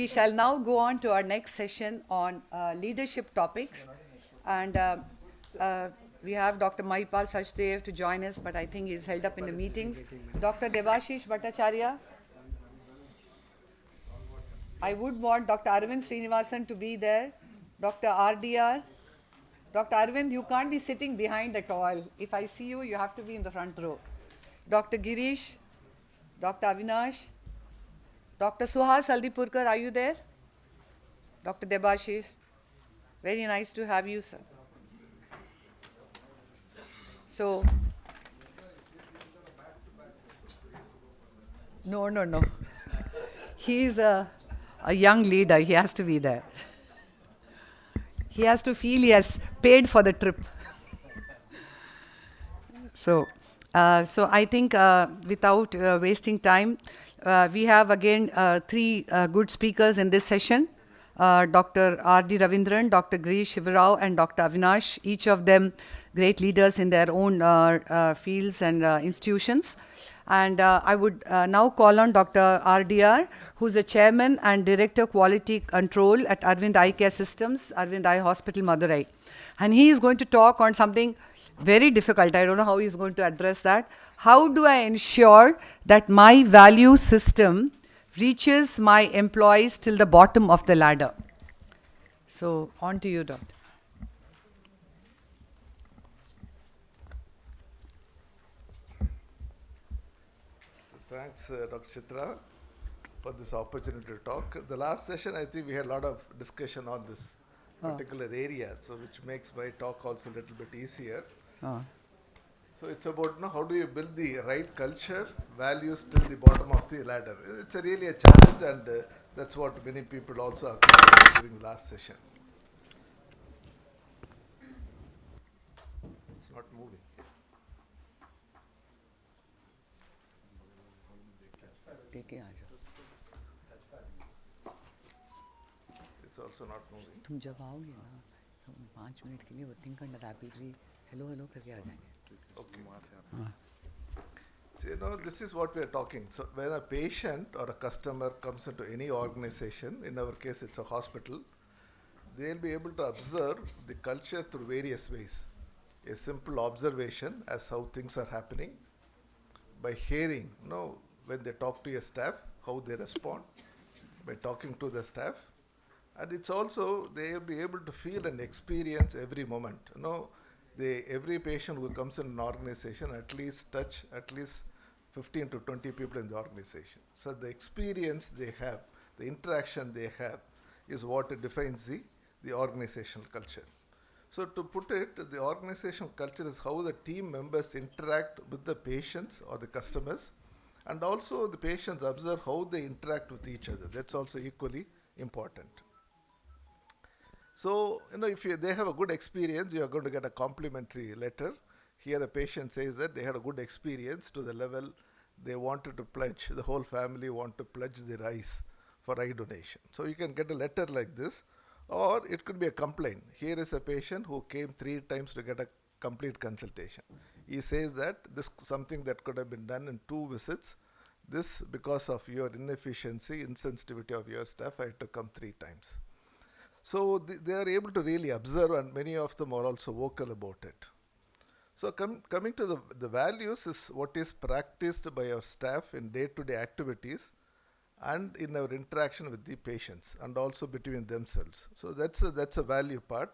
We shall now go on to our next session on leadership topics. And we have Dr. Maipal Sachdev to join us, but I think he's held up in the meetings. Dr. Devashish Bhattacharya. I would want Dr. Arvind Srinivasan to be there. Dr. RDR. Dr. Arvind, you can't be sitting behind the tall. If I see you, you have to be in the front row. Dr. Girish, Dr. Avinash, Dr. Suhas Aldipurkar, are you there? Dr. Debashish, very nice to have you, sir. So, no. He's a young leader. He has to be there. He has to feel he has paid for the trip. So I think without wasting time, we have again three good speakers in this session. Dr. R.D. Ravindran, Dr. Girish Shivarao, and Dr. Avinash, each of them great leaders in their own fields and institutions. And I would now call on Dr. RDR, who's the Chairman and Director Quality Control at Arvind Eye Care Systems, Arvind Eye Hospital, Madurai. And he is going to talk on something very difficult. I don't know how he's going to address that. How do I ensure that my value system reaches my employees till the bottom of the ladder? So, on to you, Doctor. Thanks, Dr. Chitra, for this opportunity to talk. The last session, I think we had a lot of discussion on this particular area, so which makes my talk also a little bit easier. So it's about how do you build the right culture, values till the bottom of the ladder. It's really a challenge, and that's what many people also are during the last session. It's not moving. It's also not moving. तुम जब आओगे ना तो 5 minute के लिए वो think करना rapidly hello करके आ जाएंगे. Okay. So, this is what we are talking. So, when a patient or a customer comes into any organization, in our case it's a hospital, they'll be able to observe the culture through various ways. A simple observation as how things are happening, by hearing, when they talk to a staff, how they respond, by talking to the staff. And it's also, they will be able to feel and experience every moment. Every patient who comes in an organization at least touch at least 15 to 20 people in the organization. So the experience they have, the interaction they have, is what defines the organizational culture. So to put it, the organizational culture is how the team members interact with the patients or the customers, and also the patients observe how they interact with each other. That's also equally important. So, if they have a good experience, you are going to get a complimentary letter. Here a patient says that they had a good experience to the level they wanted to pledge, the whole family want to pledge their eyes for eye donation. So you can get a letter like this, or it could be a complaint. Here is a patient who came 3 times to get a complete consultation. He says that this is something that could have been done in 2 visits. This, because of your inefficiency, insensitivity of your staff, I had to come 3 times. So they are able to really observe, and many of them are also vocal about it. So coming to the values is what is practiced by our staff in day-to-day activities and in our interaction with the patients, and also between themselves. So that's a value part.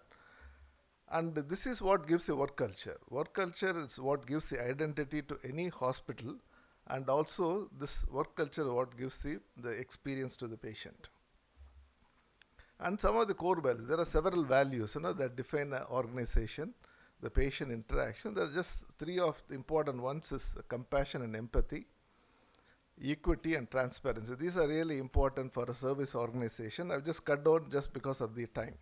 And this is what gives a work culture. Work culture is what gives the identity to any hospital, and also this work culture is what gives the experience to the patient. And some of the core values, there are several values that define an organization, the patient interaction. There are just 3 of the important ones is compassion and empathy, equity and transparency. These are really important for a service organization. I've just cut down just because of the time.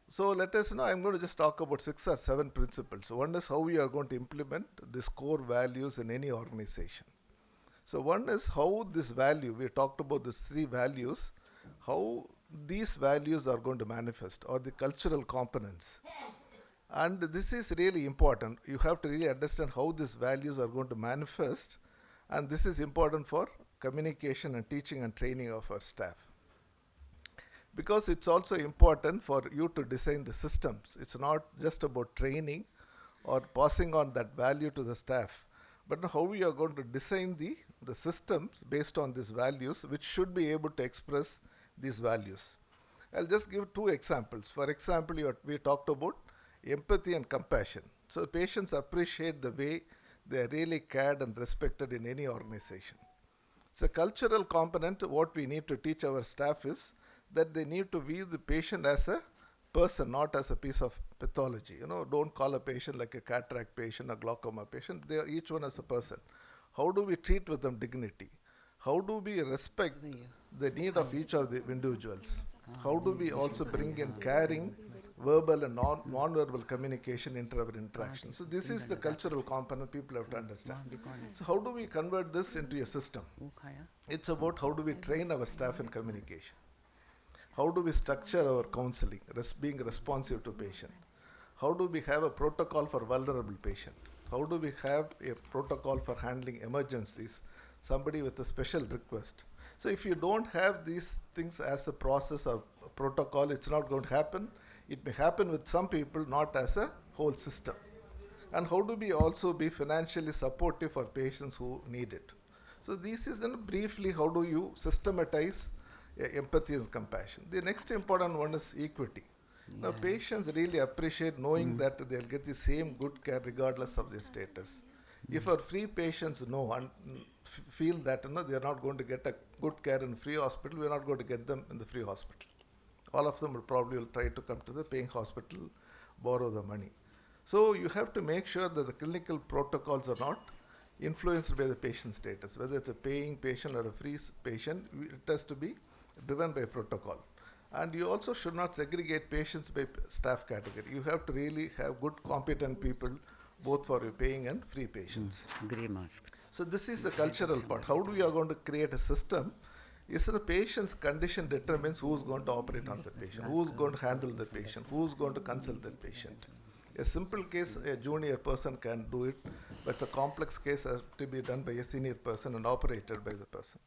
So let us know, I'm going to just talk about 6 or 7 principles. So one is how we are going to implement these core values in any organization. So one is how this value, we talked about these 3 values, how these values are going to manifest, or the cultural components. And this is really important. You have to really understand how these values are going to manifest, and this is important for communication and teaching and training of our staff. because it's also important for you to design the systems. It's not just about training or passing on that value to the staff, but how we are going to design the systems based on these values, which should be able to express these values. I'll just give two examples. For example, we talked about empathy and compassion. So patients appreciate the way they are really cared and respected in any organization. It's a cultural component. What we need to teach our staff is that they need to view the patient as a person, not as a piece of pathology. Don't call a patient like a cataract patient, a glaucoma patient. They are each one as a person. How do we treat with them dignity? How do we respect the need of each of the individuals? How do we also bring in caring, verbal and non-verbal communication into our interaction? So this is the cultural component people have to understand. So how do we convert this into a system? It's about how do we train our staff in communication. How do we structure our counseling, being responsive to patient? How do we have a protocol for vulnerable patient? How do we have a protocol for handling emergencies, somebody with a special request? So if you don't have these things as a process or a protocol, it's not going to happen. It may happen with some people, not as a whole system. And how do we also be financially supportive for patients who need it? So this is briefly how do you systematize empathy and compassion. The next important one is equity. Now patients really appreciate knowing that they'll get the same good care regardless of their status. If our free patients know and feel that they're not going to get a good care in free hospital, we're not going to get them in the free hospital. All of them will probably try to come to the paying hospital, borrow the money. So you have to make sure that the clinical protocols are not influenced by the patient status. Whether it's a paying patient or a free patient, it has to be driven by protocol. And you also should not segregate patients by staff category. You have to really have good, competent people, both for your paying and free patients. So this is the cultural part. How do we are going to create a system? Is the patient's condition determines who's going to operate on the patient, who's going to handle the patient, who's going to consult the patient. A simple case, a junior person can do it, but it's a complex case has to be done by a senior person and operated by the person.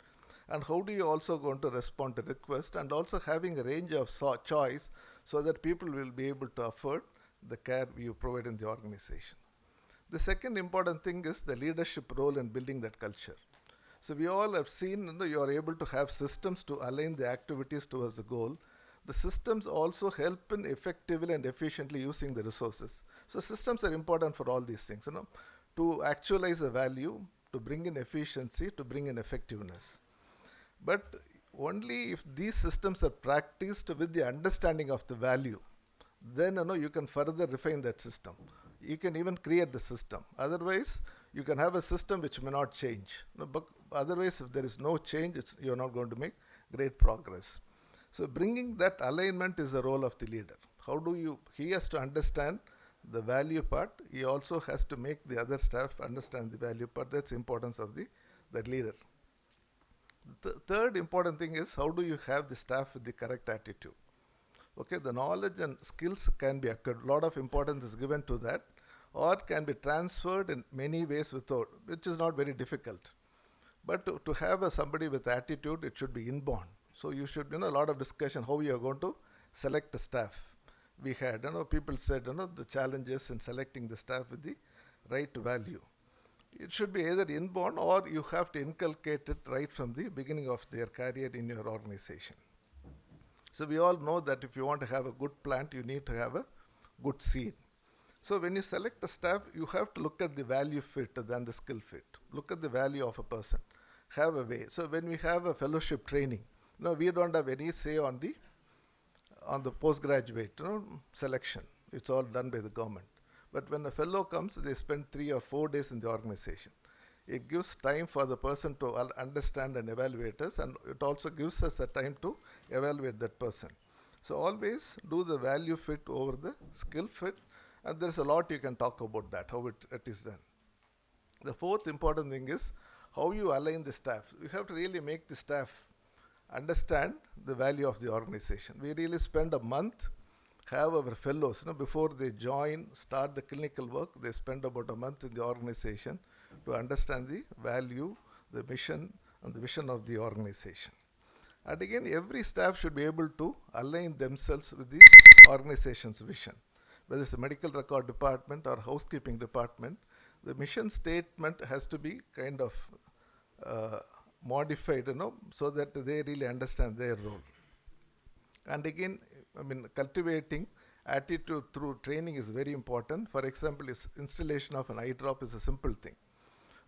And how do you also going to respond to request, and also having a range of choice so that people will be able to afford the care you provide in the organization. The second important thing is the leadership role in building that culture. So we all have seen you are able to have systems to align the activities towards the goal. The systems also help in effectively and efficiently using the resources. So systems are important for all these things, to actualize the value, to bring in efficiency, to bring in effectiveness. But only if these systems are practiced with the understanding of the value, then you can further refine that system. You can even create the system. Otherwise, you can have a system which may not change. But otherwise, if there is no change, you're not going to make great progress. So bringing that alignment is the role of the leader. He has to understand the value part. He also has to make the other staff understand the value part. That's the importance of the leader. The third important thing is how do you have the staff with the correct attitude? Okay, the knowledge and skills can be acquired. A lot of importance is given to that, or can be transferred in many ways which is not very difficult. But to have somebody with attitude, it should be inborn. So you should, a lot of discussion how you are going to select the staff. We had, people said, the challenges in selecting the staff with the right value. It should be either inborn or you have to inculcate it right from the beginning of their career in your organization. So we all know that if you want to have a good plant, you need to have a good seed. So when you select a staff, you have to look at the value fit than the skill fit. Look at the value of a person. Have a way. So when we have a fellowship training, we don't have any say on the postgraduate selection. It's all done by the government. But when a fellow comes, they spend 3 or 4 days in the organization. It gives time for the person to understand and evaluate us, and it also gives us a time to evaluate that person. So always do the value fit over the skill fit, and there's a lot you can talk about that, how it is done. The fourth important thing is how you align the staff. You have to really make the staff understand the value of the organization. We really spend a month, have our fellows, before they start the clinical work, they spend about a month in the organization to understand the value, the mission, and the vision of the organization. And again, every staff should be able to align themselves with the organization's vision. Whether it's a medical record department or housekeeping department, the mission statement has to be kind of modified, so that they really understand their role. And again, I mean, cultivating attitude through training is very important. For example, installation of an eye drop is a simple thing.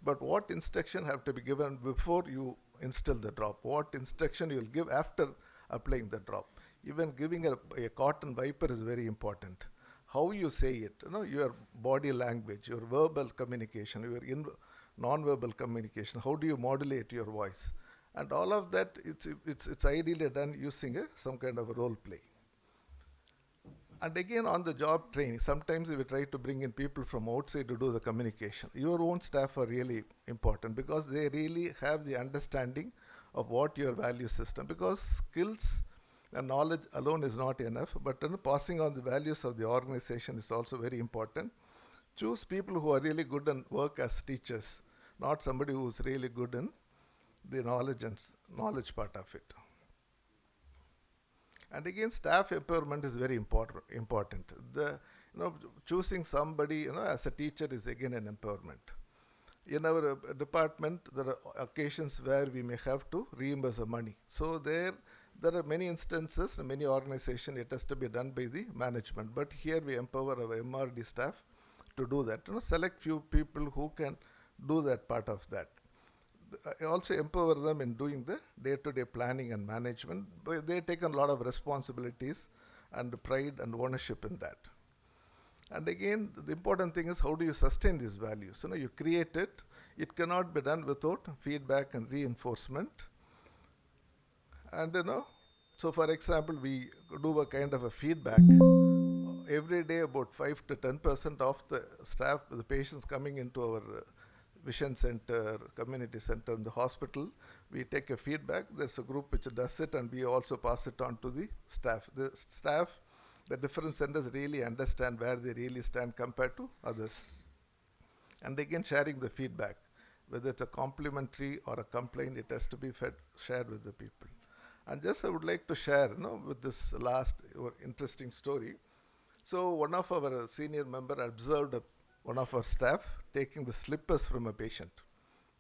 But what instruction have to be given before you install the drop? What instruction you will give after applying the drop? Even giving a cotton wiper is very important. How you say it, your body language, your verbal communication, your non-verbal communication, how do you modulate your voice? And all of that, it's ideally done using some kind of a role play. And again, on the job training, sometimes we try to bring in people from outside to do the communication. Your own staff are really important because they really have the understanding of what your value system, because skills and knowledge alone is not enough, but passing on the values of the organization is also very important. Choose people who are really good and work as teachers, not somebody who is really good in the knowledge part of it. And again, staff empowerment is very important. Choosing somebody as a teacher is again an empowerment. In our department, there are occasions where we may have to reimburse the money. So there are many instances, many organizations, it has to be done by the management. But here we empower our MRD staff to do that. Select few people who can do that part of that. I also empower them in doing the day-to-day planning and management. They take a lot of responsibilities and pride and ownership in that. And again, the important thing is how do you sustain these values? You create it. It cannot be done without feedback and reinforcement. And so for example, we do a kind of a feedback. Every day about 5 to 10% of the staff, the patients coming into our vision center, community center, in the hospital, we take a feedback. There's a group which does it, and we also pass it on to the staff. The different centers really understand where they really stand compared to others. And again, sharing the feedback, whether it's a complimentary or a complaint, it has to be shared with the people. And just I would like to share, with this last interesting story. So one of our senior member observed one of our staff taking the slippers from a patient,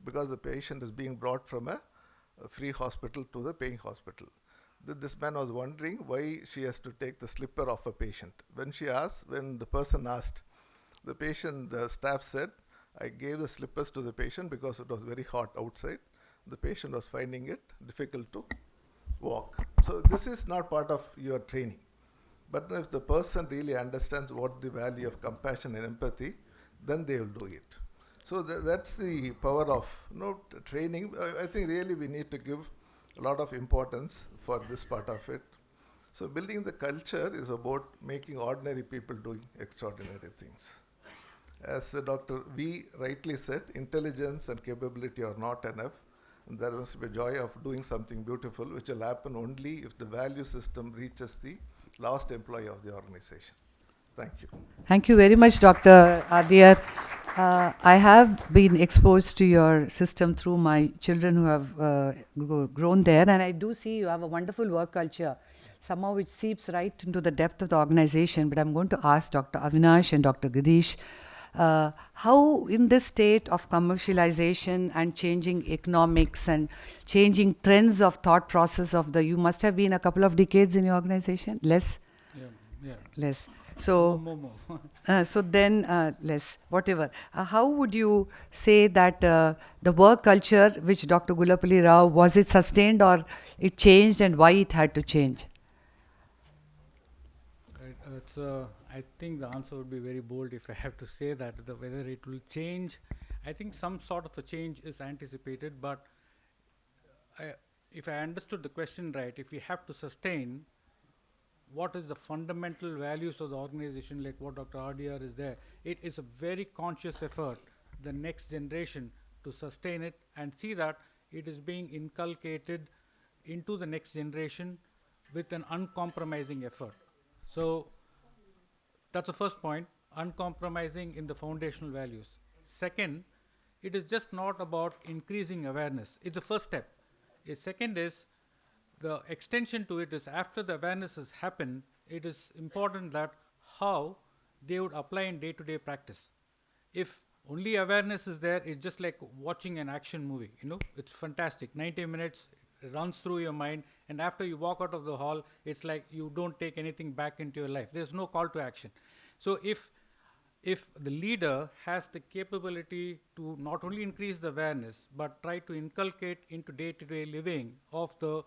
because the patient is being brought from a free hospital to the paying hospital. This man was wondering why she has to take the slipper of a patient. When the person asked, the staff said, I gave the slippers to the patient because it was very hot outside. The patient was finding it difficult to walk. So this is not part of your training. But if the person really understands what the value of compassion and empathy, then they will do it. So that's the power of training. I think really we need to give a lot of importance for this part of it. So building the culture is about making ordinary people doing extraordinary things. As Dr. V rightly said, intelligence and capability are not enough. And there must be a joy of doing something beautiful, which will happen only if the value system reaches the last employee of the organization. Thank you. Thank you very much, Dr. Adiyar. I have been exposed to your system through my children who have grown there, and I do see you have a wonderful work culture. Somehow it seeps right into the depth of the organization, but I'm going to ask Dr. Avinash and Dr. Girish, how in this state of commercialization and changing economics and changing trends of thought process you must have been a couple of decades in your organization? Less? Yeah. Less. So, More. so then less, whatever. How would you say that the work culture, which Dr. Gulapalli Rao, was it sustained or it changed, and why it had to change? Right, I think the answer would be very bold if I have to say that. Whether it will change, I think some sort of a change is anticipated, but if I understood the question right, if we have to sustain, what is the fundamental values of the organization, like what Dr. Adiyar is there, it is a very conscious effort, the next generation, to sustain it and see that it is being inculcated into the next generation with an uncompromising effort. So that's the first point, uncompromising in the foundational values. Second, it is just not about increasing awareness. It's the first step. A second is the extension to it is after the awareness has happened, it is important that how they would apply in day-to-day practice. If only awareness is there, it's just like watching an action movie. It's fantastic. 90 minutes runs through your mind, and after you walk out of the hall, it's like you don't take anything back into your life. There's no call to action. So if the leader has the capability to not only increase the awareness but try to inculcate into day-to-day living of the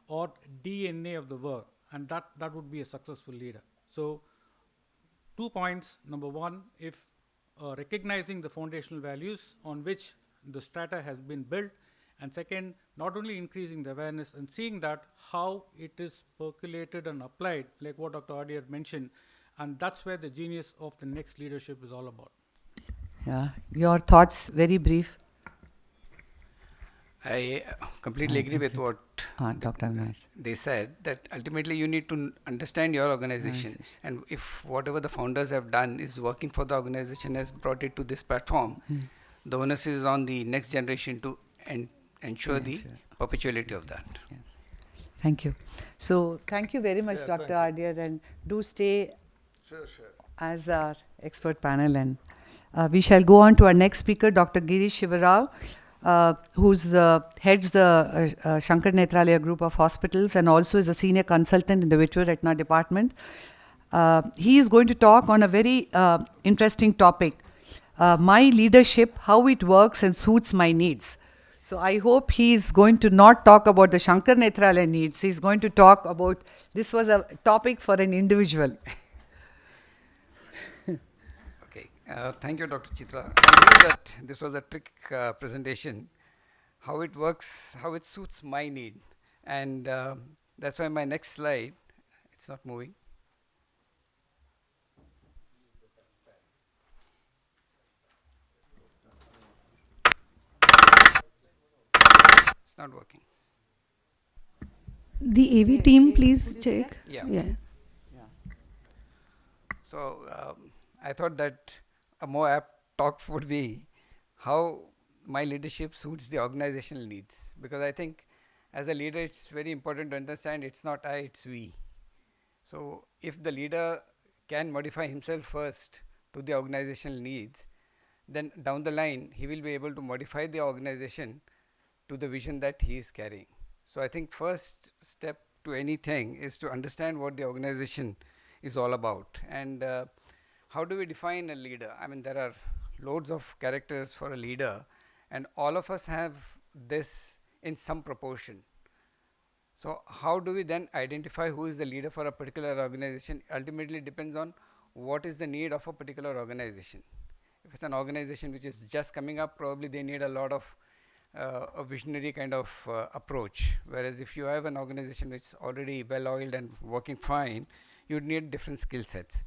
or DNA of the work, and that would be a successful leader. So 2 points. Number one, if recognizing the foundational values on which the strata has been built, and second, not only increasing the awareness and seeing that how it is percolated and applied, like what Dr. Adi had mentioned, and that's where the genius of the next leadership is all about. Yeah, your thoughts, very brief. I completely agree with what Dr. Avinash. they said, that ultimately you need to understand your organization, and if whatever the founders have done is working for the organization, has brought it to this platform, the onus is on the next generation to ensure the perpetuality of that. Yes. Thank you. So thank you very much, Yeah, Dr. Adia, and do stay Sure. as our expert panel. And we shall go on to our next speaker, Dr. Girish Shivarao, who's heads the Shankar Nethralaya group of hospitals and also is a senior consultant in the Vitreous Retina department. He is going to talk on a very interesting topic, my leadership, how it works and suits my needs. So I hope he's going to not talk about the Shankar Nethralaya needs. He's going to talk about, this was a topic for an individual. Okay, thank you, Dr. Chitra. I knew that this was a trick presentation, how it works, how it suits my need. And that's why my next slide, it's not moving. It's not working. The AV team, please check. Yeah. So I thought that a more apt talk would be how my leadership suits the organizational needs, because I think as a leader it's very important to understand it's not I, it's we. So if the leader can modify himself first to the organizational needs, then down the line he will be able to modify the organization to the vision that he is carrying. So I think first step to anything is to understand what the organization is all about, and how do we define a leader. I mean, there are loads of characters for a leader, and all of us have this in some proportion. So how do we then identify who is the leader for a particular organization? Ultimately depends on what is the need of a particular organization. If it's an organization which is just coming up, probably they need a lot of a visionary kind of approach, whereas if you have an organization which is already well oiled and working fine, you'd need different skill sets.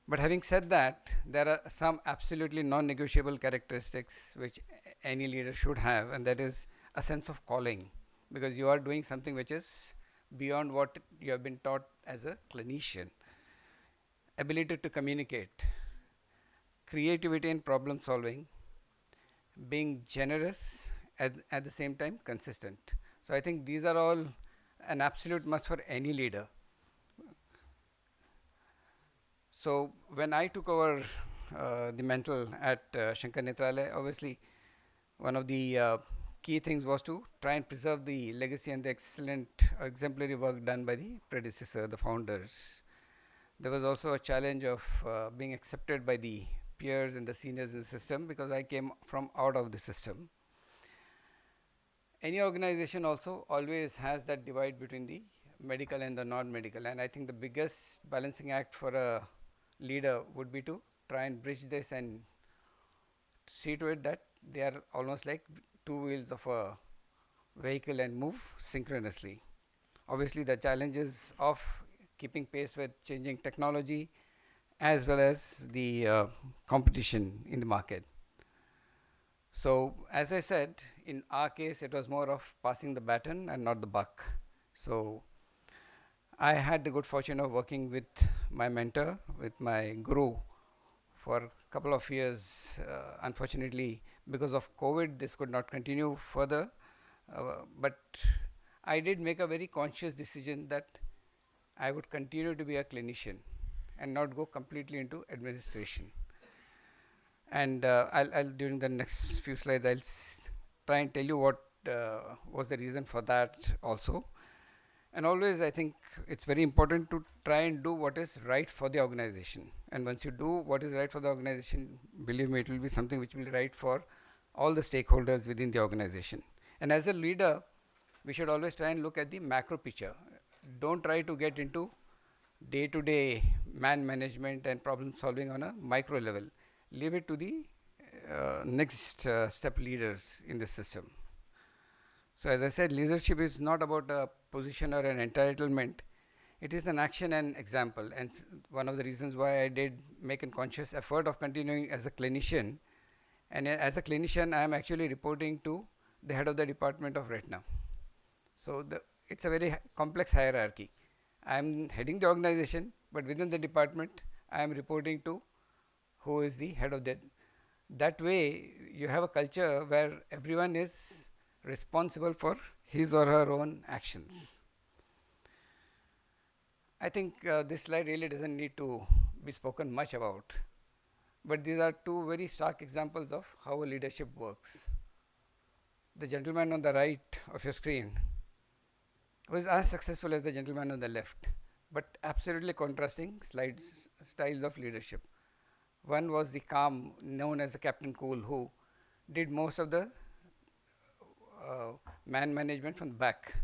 But having said that, there are some absolutely non-negotiable characteristics which any leader should have, and that is a sense of calling, because you are doing something which is beyond what you have been taught as a clinician. Ability to communicate, creativity in problem solving, being generous, at the same time consistent. So I think these are all an absolute must for any leader. So when I took over the mantle at Shankar Nethralaya, obviously one of the key things was to try and preserve the legacy and the excellent exemplary work done by the predecessor, the founders. There was also a challenge of being accepted by the peers and the seniors in the system, because I came from out of the system. Any organization also always has that divide between the medical and the non-medical, and I think the biggest balancing act for a leader would be to try and bridge this and see to it that they are almost like two wheels of a vehicle and move synchronously. Obviously the challenges of keeping pace with changing technology as well as the competition in the market. So as I said, in our case it was more of passing the baton and not the buck. So I had the good fortune of working with my mentor, with my guru for a couple of years. Unfortunately, because of COVID, this could not continue further, but I did make a very conscious decision that I would continue to be a clinician and not go completely into administration. And I'll during the next few slides, I'll try and tell you what was the reason for that also. And always, I think it's very important to try and do what is right for the organization. And once you do what is right for the organization, believe me, it will be something which will be right for all the stakeholders within the organization. And as a leader, we should always try and look at the macro picture. Don't try to get into day-to-day man management and problem solving on a micro level. Leave it to the next step leaders in the system. So as I said, leadership is not about a position or an entitlement. It is an action and example. And one of the reasons why I did make a conscious effort of continuing as a clinician. And as a clinician, I am actually reporting to the head of the department of retina. So it's a very complex hierarchy. I am heading the organization, but within the department, I am reporting to who is the head of that. That way, you have a culture where everyone is responsible for his or her own actions. I think this slide really doesn't need to be spoken much about, but these are two very stark examples of how a leadership works. The gentleman on the right of your screen was as successful as the gentleman on the left, but absolutely contrasting styles of leadership. One was the calm, known as the Captain Cool, who did most of the man management from the back,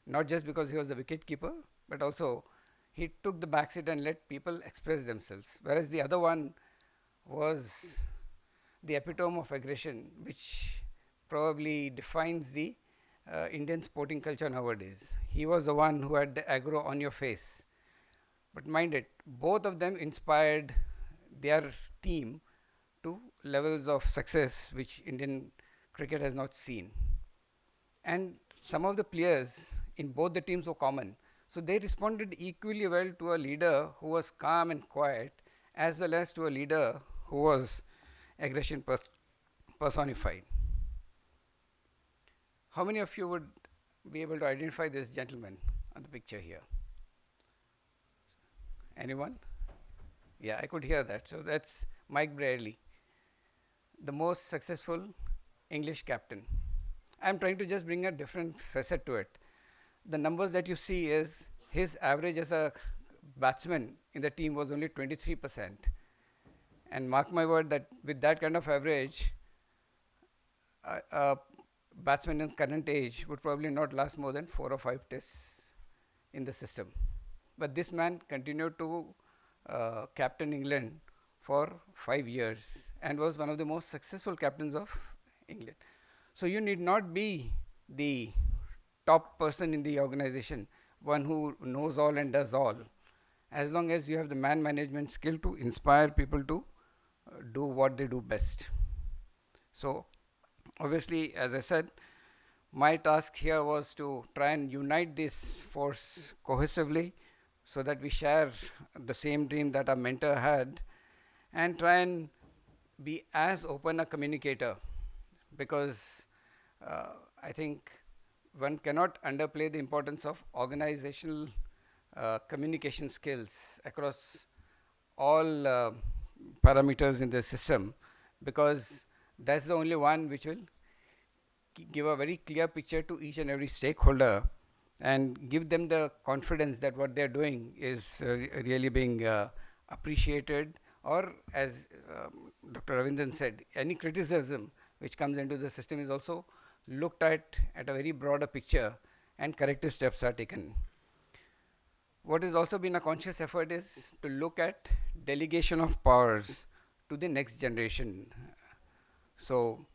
not just because he was the wicket keeper, but also he took the back seat and let people express themselves. Whereas the other one was the epitome of aggression, which probably defines the Indian sporting culture nowadays. He was the one who had the aggro on your face. But mind it, both of them inspired their team to levels of success which Indian cricket has not seen. And some of the players in both the teams were common. So they responded equally well to a leader who was calm and quiet, as well as to a leader who was aggression personified. How many of you would be able to identify this gentleman on the picture here? Anyone? Yeah, I could hear that. So that's Mike Brierley, the most successful English captain. I'm trying to just bring a different facet to it. The numbers that you see is his average as a batsman in the team was only 23%. And mark my word that with that kind of average, a batsman in current age would probably not last more than 4 or 5 tests in the system. But this man continued to captain England for 5 years and was one of the most successful captains of England. So you need not be the top person in the organization, one who knows all and does all, as long as you have the man management skill to inspire people to do what they do best. So obviously, as I said, my task here was to try and unite this force cohesively so that we share the same dream that our mentor had and try and be as open a communicator, because I think one cannot underplay the importance of organizational communication skills across all parameters in the system, because that's the only one which will give a very clear picture to each and every stakeholder and give them the confidence that what they're doing is really being appreciated, or as Dr. Ravindran said, any criticism which comes into the system is also looked at a very broader picture and corrective steps are taken. What has also been a conscious effort is to look at delegation of powers to the next generation. So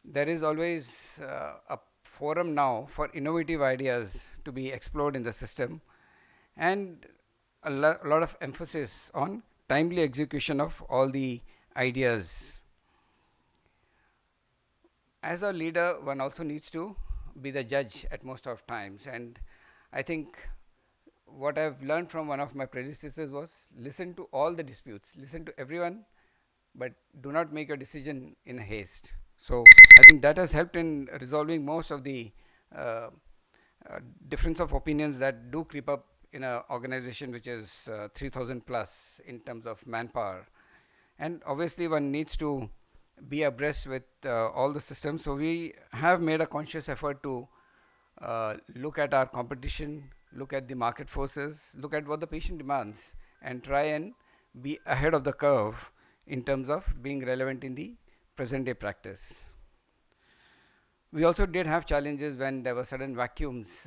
there is always a forum now for innovative ideas to be explored in the system, and a lot of emphasis on timely execution of all the ideas. As a leader, one also needs to be the judge at most of times, and I think what I've learned from one of my predecessors was listen to all the disputes, listen to everyone, but do not make a decision in haste. So I think that has helped in resolving most of the difference of opinions that do creep up in an organization which is 3,000 plus in terms of manpower. And obviously one needs to be abreast with all the systems. So we have made a conscious effort to look at our competition, look at the market forces, look at what the patient demands, and try and be ahead of the curve in terms of being relevant in the present day practice. We also did have challenges when there were sudden vacuums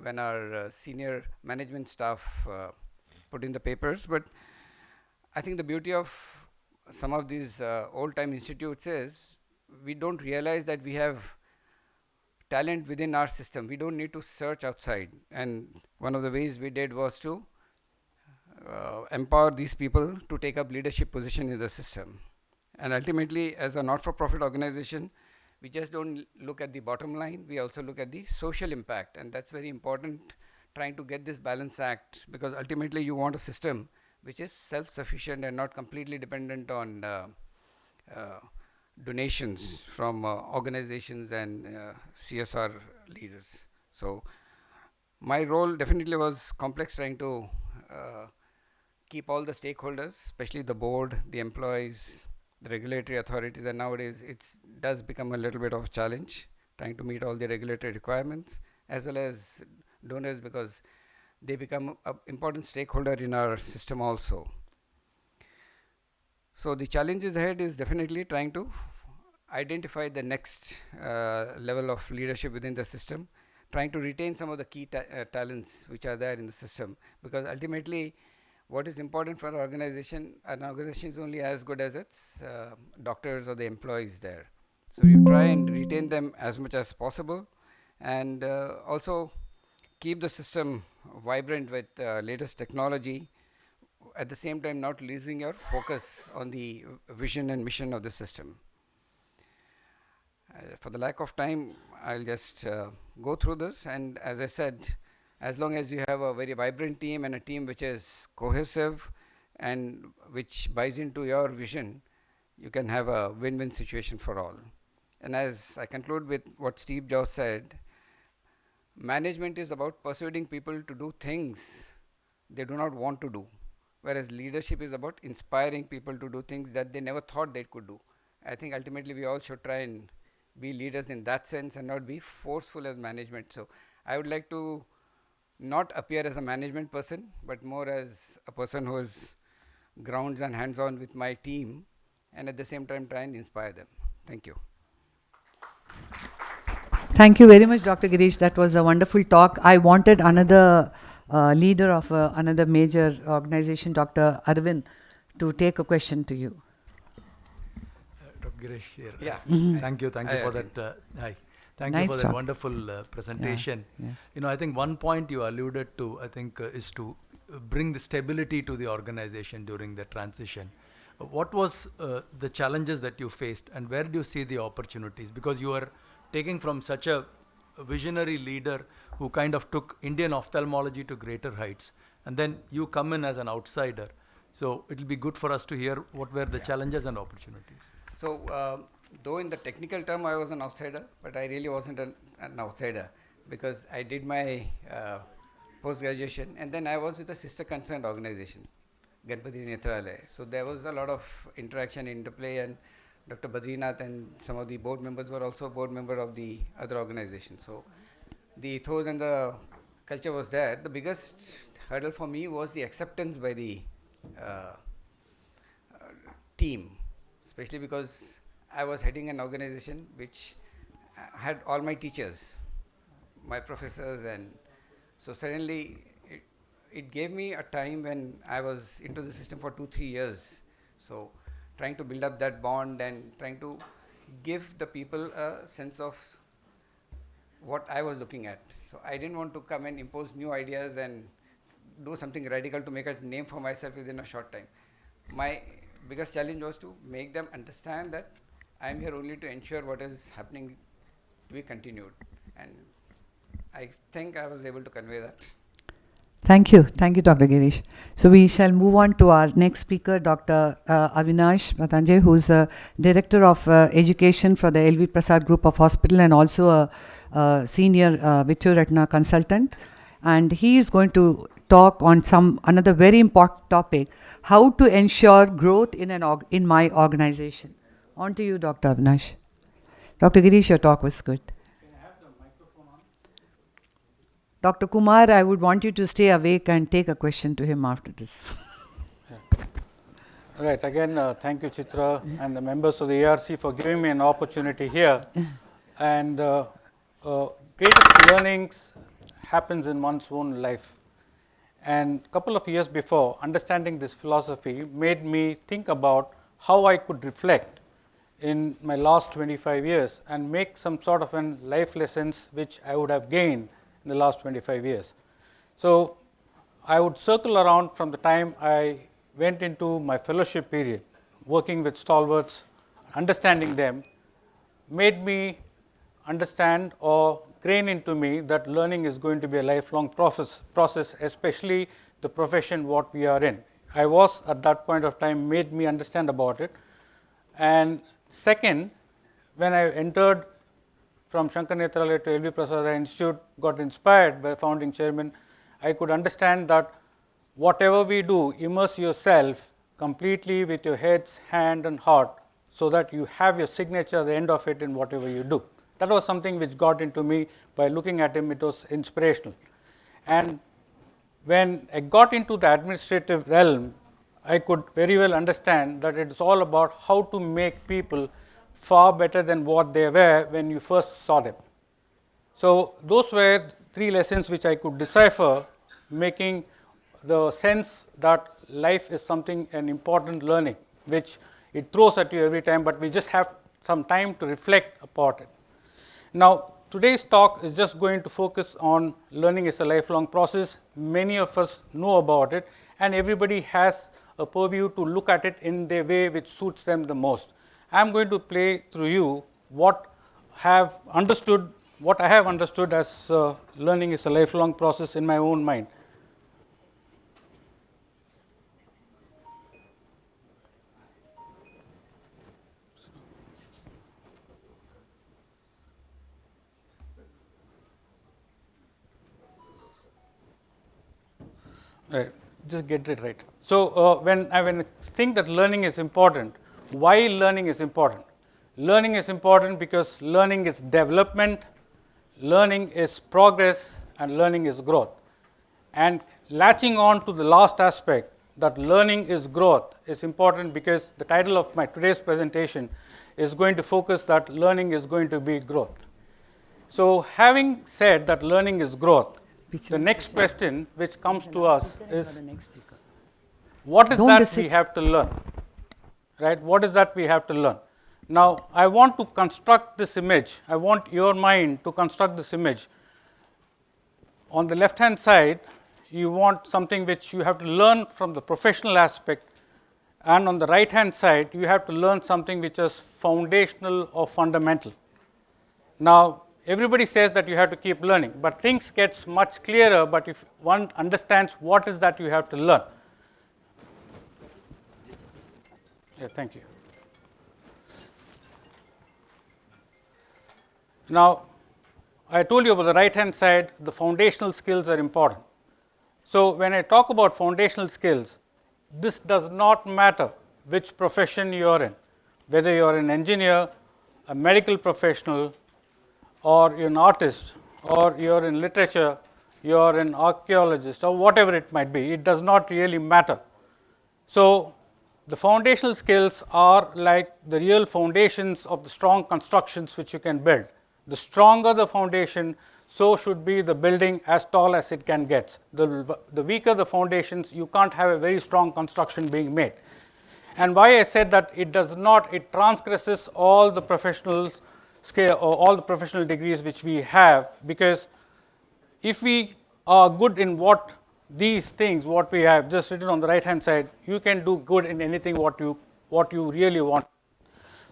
when our senior management staff put in the papers, but I think the beauty of some of these old time institutes is we don't realize that we have talent within our system. We don't need to search outside, and one of the ways we did was to empower these people to take up leadership position in the system. And ultimately, as a not-for-profit organization, we just don't look at the bottom line, we also look at the social impact, and that's very important, trying to get this balance act, because ultimately you want a system which is self-sufficient and not completely dependent on donations from organizations and CSR leaders. So my role definitely was complex, trying to keep all the stakeholders, especially the board, the employees, the regulatory authorities, and nowadays it does become a little bit of a challenge trying to meet all the regulatory requirements, as well as donors, because they become an important stakeholder in our system also. So the challenges ahead is definitely trying to identify the next level of leadership within the system, trying to retain some of the key talents which are there in the system, because ultimately what is important for an organization is only as good as its doctors or the employees there. So you try and retain them as much as possible, and also keep the system vibrant with latest technology, at the same time not losing your focus on the vision and mission of the system. For the lack of time, I'll just go through this, and as I said, as long as you have a very vibrant team and a team which is cohesive and which buys into your vision, you can have a win-win situation for all. And as I conclude with what Steve Jobs said, management is about persuading people to do things they do not want to do, whereas leadership is about inspiring people to do things that they never thought they could do. I think ultimately we all should try and be leaders in that sense and not be forceful as management. So I would like to not appear as a management person, but more as a person who is grounds and hands-on with my team, and at the same time try and inspire them. Thank you. Thank you very much, Dr. Girish. That was a wonderful talk. I wanted another leader of another major organization, Dr. Arvind, to take a question to you. Dr. Girish here. Yeah. Thank you for that. Hi. Thank Nice you for that talk. wonderful presentation. Yes. You know, I think one point you alluded to, I think, is to bring the stability to the organization during the transition. What was the challenges that you faced, and where do you see the opportunities? Because you are taking from such a visionary leader who kind of took Indian ophthalmology to greater heights, and then you come in as an outsider. So it will be good for us to hear what were the challenges and opportunities. So though in the technical term I was an outsider, but I really wasn't an outsider, because I did my post-graduation and then I was with a sister concerned organization, Ganpati Netralaya. So there was a lot of interaction, interplay, and Dr. Badrinath and some of the board members were also board member of the other organization. So the ethos and the culture was there. The biggest hurdle for me was the acceptance by the team, especially because I was heading an organization which had all my teachers, my professors, and so suddenly it gave me a time when I was into the system for 2-3 years. So trying to build up that bond and trying to give the people a sense of what I was looking at. So I didn't want to come and impose new ideas and do something radical to make a name for myself within a short time. My biggest challenge was to make them understand that I am here only to ensure what is happening to be continued, and I think I was able to convey that. Thank you, Dr. Girish. So we shall move on to our next speaker, Dr. Avinash Patanjay, who's a Director of Education for the LV Prasad Group of Hospital and also senior Vitturatna consultant, and he is going to talk on another very important topic: how to ensure growth in my organization. On to you, Dr. Avinash. Dr. Girish, your talk was good. Dr. Kumar, I would want you to stay awake and take a question to him after this. Right. Again, thank you, Chitra, and the members of the ARC for giving me an opportunity here. And greatest learnings happens in one's own life. And a couple of years before, understanding this philosophy made me think about how I could reflect in my last 25 years and make some sort of an life lessons which I would have gained in the last 25 years. So I would circle around from the time I went into my fellowship period, working with stalwarts, understanding them, made me understand or grain into me that learning is going to be a lifelong process, especially the profession what we are in. I was at that point of time made me understand about it. And second, when I entered from Shankar Nethralaya to L.V. Prasada Institute, got inspired by the founding chairman, I could understand that whatever we do, immerse yourself completely with your heads, hand and heart, so that you have your signature at the end of it in whatever you do. That was something which got into me. By looking at him, it was inspirational. And when I got into the administrative realm, I could very well understand that it is all about how to make people far better than what they were when you first saw them. So those were 3 lessons which I could decipher, making the sense that life is something, an important learning, which it throws at you every time, but we just have some time to reflect about it. Now, today's talk is just going to focus on learning is a lifelong process. Many of us know about it, and everybody has a purview to look at it in the way which suits them the most. I am going to play through you what I have understood as learning is a lifelong process in my own mind. Right, just get it right. So when I think that learning is important, why learning is important? Learning is important because learning is development, learning is progress, and learning is growth. And latching on to the last aspect, that learning is growth, is important because the title of my today's presentation is going to focus that learning is going to be growth. So having said that learning is growth, the next question which comes to us is, what is that we have to learn? Right? What is that we have to learn? Now, I want to construct this image. I want your mind to construct this image. On the left hand side, you want something which you have to learn from the professional aspect, and on the right hand side, you have to learn something which is foundational or fundamental. Now, everybody says that you have to keep learning, but things gets much clearer, but if one understands what is that you have to learn. Yeah, thank you. Now, I told you about the right hand side, the foundational skills are important. So, when I talk about foundational skills, this does not matter which profession you are in, whether you are an engineer, a medical professional, or you're an artist, or you're in literature, you're an archaeologist, or whatever it might be, it does not really matter. So, the foundational skills are like the real foundations of the strong constructions which you can build. The stronger the foundation, so should be the building as tall as it can get. The weaker the foundations, you can't have a very strong construction being made. And why I said that it does not, it transgresses all the professional scale or all the professional degrees which we have, because if we are good in what these things, what we have just written on the right hand side, you can do good in anything what you really want.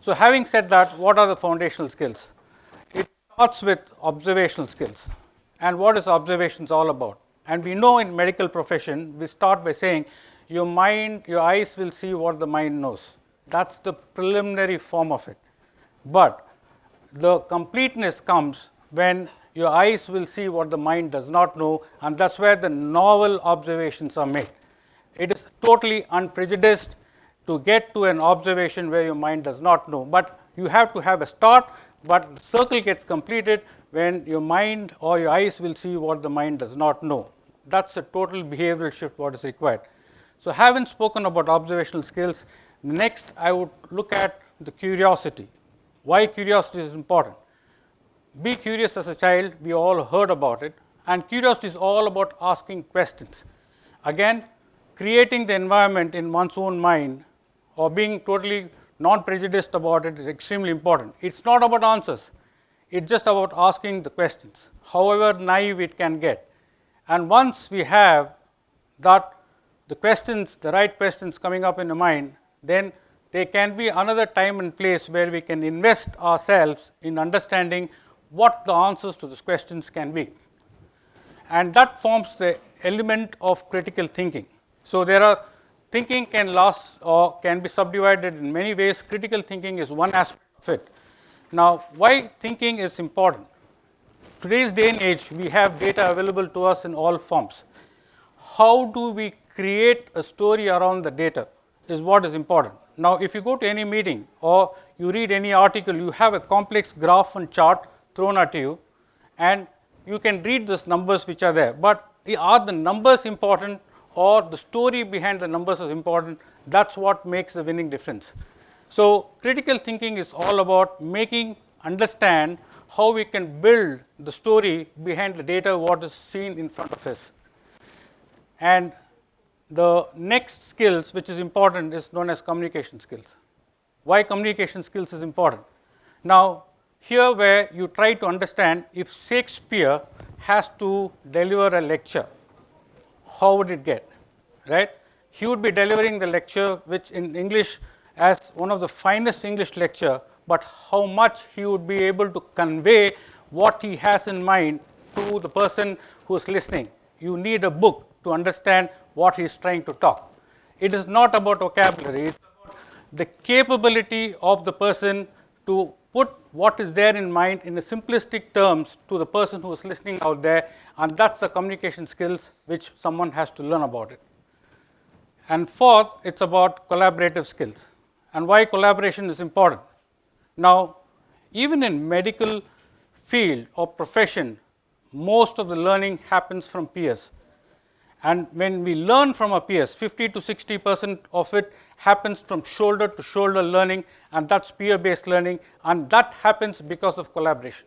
So having said that, what are the foundational skills? It starts with observational skills. And what is observations all about? And we know in medical profession, we start by saying your mind, your eyes will see what the mind knows. That's the preliminary form of it. But the completeness comes when your eyes will see what the mind does not know, and that's where the novel observations are made. It is totally unprejudiced to get to an observation where your mind does not know, but you have to have a start, but the circle gets completed when your mind or your eyes will see what the mind does not know. That's a total behavioral shift what is required. So, having spoken about observational skills, next I would look at the curiosity. Why curiosity is important? Be curious as a child, we all heard about it, and curiosity is all about asking questions. Again, creating the environment in one's own mind or being totally non-prejudiced about it is extremely important. It's not about answers, it's just about asking the questions, however naive it can get. And once we have that, the questions, the right questions coming up in the mind, then there can be another time and place where we can invest ourselves in understanding what the answers to these questions can be. And that forms the element of critical thinking. So, there are thinking can last or can be subdivided in many ways. Critical thinking is one aspect of it. Now, why thinking is important? Today's day and age, we have data available to us in all forms. How do we create a story around the data is what is important. Now, if you go to any meeting or you read any article, you have a complex graph and chart thrown at you, and you can read these numbers which are there, but are the numbers important or the story behind the numbers is important? That's what makes the winning difference. So, critical thinking is all about making understand how we can build the story behind the data what is seen in front of us. And the next skills which is important is known as communication skills. Why communication skills is important? Now, here where you try to understand if Shakespeare has to deliver a lecture, how would it get, right? He would be delivering the lecture which in English as one of the finest English lecture, but how much he would be able to convey what he has in mind to the person who is listening. You need a book to understand what he is trying to talk. It is not about vocabulary, it's about the capability of the person to put what is there in mind in the simplistic terms to the person who is listening out there, and that's the communication skills which someone has to learn about it. And fourth, it's about collaborative skills. And why collaboration is important? Now, even in medical field or profession, most of the learning happens from peers. And when we learn from our peers, 50 to 60% of it happens from shoulder to shoulder learning, and that's peer based learning, and that happens because of collaboration.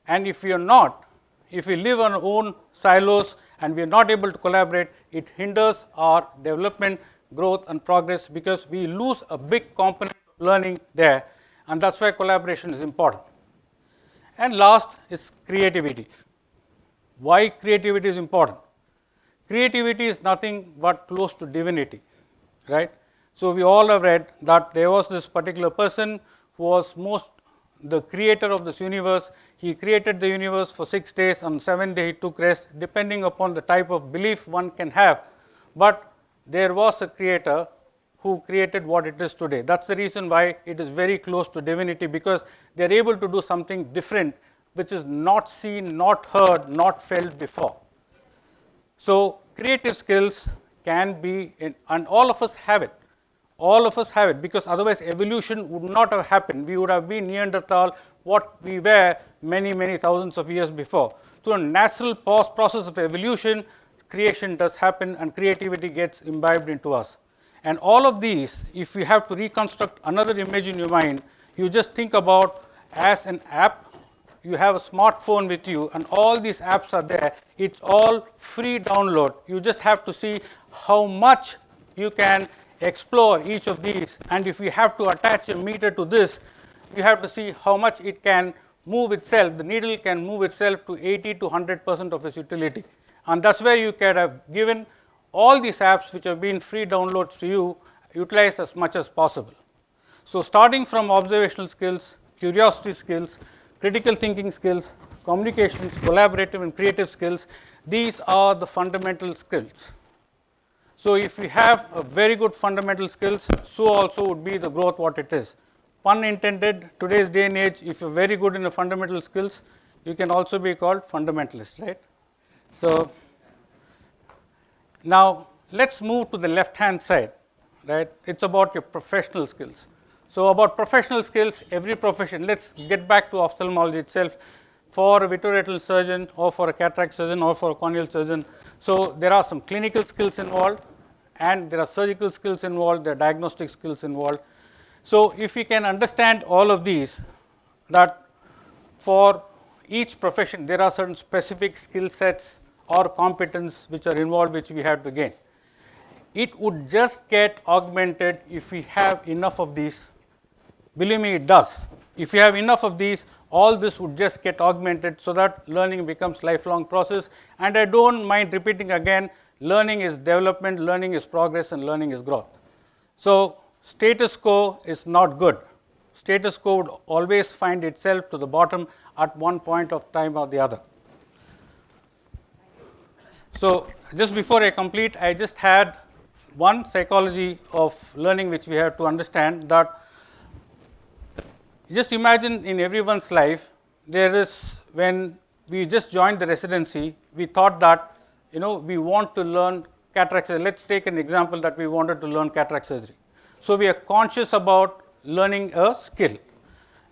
And if we are not, if we live on our own silos and we are not able to collaborate, it hinders our development, growth and progress, because we lose a big component of learning there, and that's why collaboration is important. And last is creativity. Why creativity is important? Creativity is nothing but close to divinity, right? So, we all have read that there was this particular person who was the creator of this universe. He created the universe for 6 days, on 7th day he took rest, depending upon the type of belief one can have. But there was a creator who created what it is today. That's the reason why it is very close to divinity, because they are able to do something different which is not seen, not heard, not felt before. So, creative skills can be and all of us have it. All of us have it, because otherwise evolution would not have happened. We would have been Neanderthal, what we were many, many thousands of years before. Through a natural process of evolution, creation does happen and creativity gets imbibed into us. And all of these, if you have to reconstruct another image in your mind, you just think about as an app. You have a smartphone with you and all these apps are there. It's all free download. You just have to see how much you can explore each of these, and if you have to attach a meter to this, you have to see how much it can move itself. The needle can move itself to 80 to 100% of its utility, and that's where you can have given all these apps which have been free downloads to you, utilize as much as possible. So, starting from observational skills, curiosity skills, critical thinking skills, communications, collaborative and creative skills, these are the fundamental skills. So, if we have a very good fundamental skills, so also would be the growth what it is. Pun intended, today's day and age, if you are very good in the fundamental skills, you can also be called fundamentalist, right? So, now let's move to the left hand side, right? It's about your professional skills. So, about professional skills, every profession, let's get back to ophthalmology itself. For a vitreoretinal surgeon or for a cataract surgeon or for a corneal surgeon, so there are some clinical skills involved and there are surgical skills involved, there are diagnostic skills involved. So, if we can understand all of these, that for each profession there are certain specific skill sets or competence which are involved, which we have to gain. It would just get augmented if we have enough of these. Believe me, it does. If you have enough of these, all this would just get augmented, so that learning becomes lifelong process. And I don't mind repeating again, learning is development, learning is progress, and learning is growth. So, status quo is not good. Status quo would always find itself to the bottom at one point of time or the other. So, just before I complete, I just had one psychology of learning which we have to understand, that just imagine in everyone's life, there is, when we just joined the residency, we thought that, we want to learn cataract surgery. Let's take an example that we wanted to learn cataract surgery. So, we are conscious about learning a skill.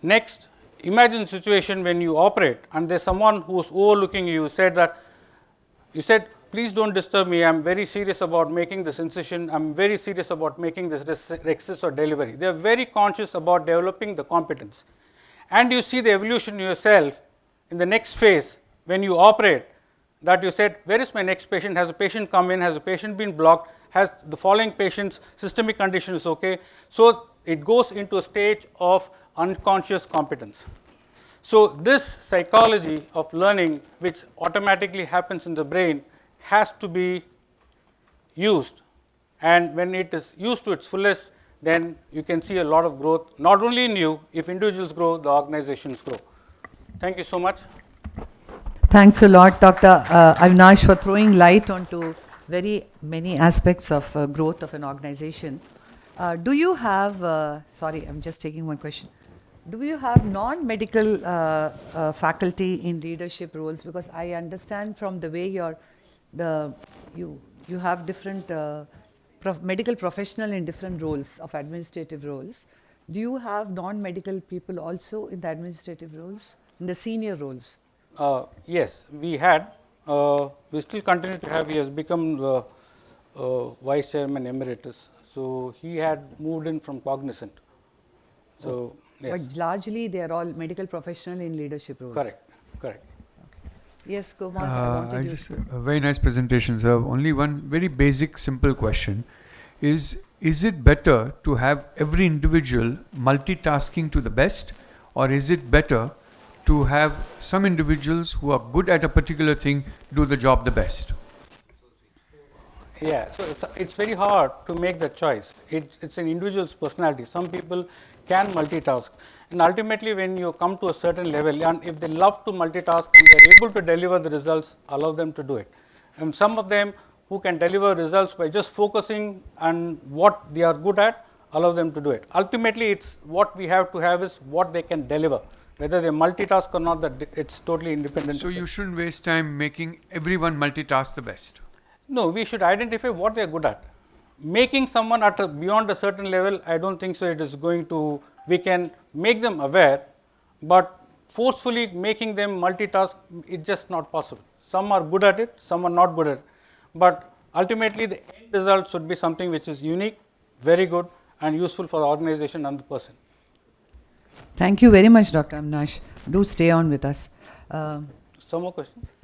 Next, imagine a situation when you operate and there is someone who is overlooking you, you said, please don't disturb me, I am very serious about making this incision, I am very serious about making this rexis or delivery. They are very conscious about developing the competence. And you see the evolution yourself in the next phase when you operate, that you said, where is my next patient, has a patient come in, has a patient been blocked, has the following patient's systemic condition is okay. So, it goes into a stage of unconscious competence. So, this psychology of learning, which automatically happens in the brain, has to be used, and when it is used to its fullest, then you can see a lot of growth, not only in you, if individuals grow, the organizations grow. Thank you so much. Thanks a lot, Dr. Avinash, for throwing light onto very many aspects of growth of an organization. Do you have, sorry, I'm just taking one question. Do you have non-medical faculty in leadership roles? Because I understand from the way you have different medical professional in different roles of administrative roles. Do you have non-medical people also in the administrative roles, in the senior roles? Yes, we had. We still continue to have. He has become the vice chairman emeritus. So, he had moved in from Cognizant. So, yes. But largely they are all medical professional in leadership roles. Correct, correct. Yes, Kumar, I wanted you to. A very nice presentation, sir. Only one very basic, simple question is it better to have every individual multitasking to the best, or is it better to have some individuals who are good at a particular thing do the job the best? Yeah, so it's very hard to make that choice. It's an individual's personality. Some people can multitask, and ultimately when you come to a certain level, and if they love to multitask and they are able to deliver the results, allow them to do it. And some of them who can deliver results by just focusing on what they are good at, allow them to do it. Ultimately, it's what we have to have is what they can deliver. Whether they multitask or not, that it's totally independent. So, you shouldn't waste time making everyone multitask the best. No, we should identify what they are good at. Making someone at beyond a certain level, I don't think so. It is going to, we can make them aware, but forcefully making them multitask, it's just not possible. Some are good at it, some are not good at it, but ultimately the end result should be something which is unique, very good, and useful for the organization and the person. Thank you very much, Dr. Avinash. Do stay on with us. Some more questions?